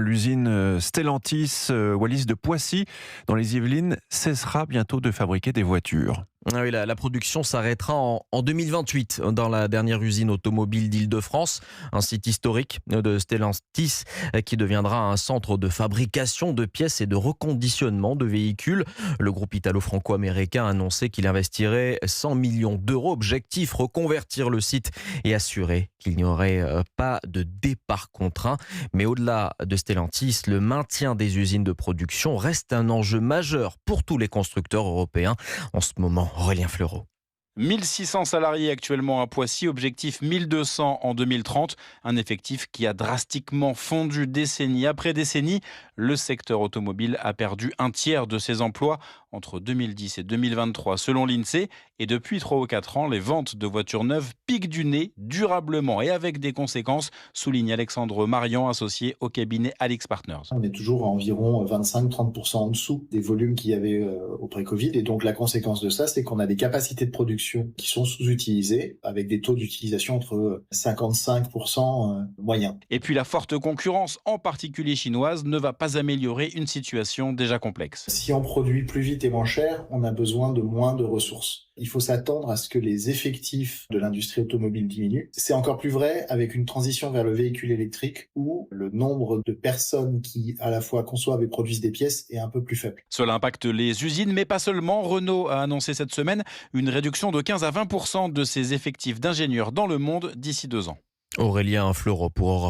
l'usine Stellantis Wallis de Poissy, dans les Yvelines, cessera bientôt de fabriquer des voitures. Ah oui, la production s'arrêtera en 2028 dans la dernière usine automobile d'Île-de-France, un site historique de Stellantis qui deviendra un centre de fabrication de pièces et de reconditionnement de véhicules. Le groupe italo-franco-américain a annoncé qu'il investirait 100 millions d'euros. Objectif, reconvertir le site et assurer qu'il n'y aurait pas de départ contraint. Mais au-delà de Stellantis, le maintien des usines de production reste un enjeu majeur pour tous les constructeurs européens en ce moment. Aurélien Fleureau. 1600 salariés actuellement à Poissy, objectif 1200 en 2030. Un effectif qui a drastiquement fondu décennie après décennie. Le secteur automobile a perdu un tiers de ses emplois entre 2010 et 2023 selon l'INSEE. Et depuis 3 ou 4 ans, les ventes de voitures neuves piquent du nez durablement et avec des conséquences, souligne Alexandre Marian, associé au cabinet Alix Partners. On est toujours à environ 25-30% en dessous des volumes qu'il y avait au pré-Covid. Et donc la conséquence de ça, c'est qu'on a des capacités de production qui sont sous-utilisées, avec des taux d'utilisation entre 55% moyens. Et puis la forte concurrence, en particulier chinoise, ne va pas améliorer une situation déjà complexe. Si on produit plus vite et moins cher, on a besoin de moins de ressources. Il faut s'attendre à ce que les effectifs de l'industrie automobile diminuent. C'est encore plus vrai avec une transition vers le véhicule électrique où le nombre de personnes qui à la fois conçoivent et produisent des pièces est un peu plus faible. Cela impacte les usines, mais pas seulement. Renault a annoncé cette semaine une réduction de 15 à 20% de ses effectifs d'ingénieurs dans le monde d'ici 2 ans. Aurélien Fleureau pour Europe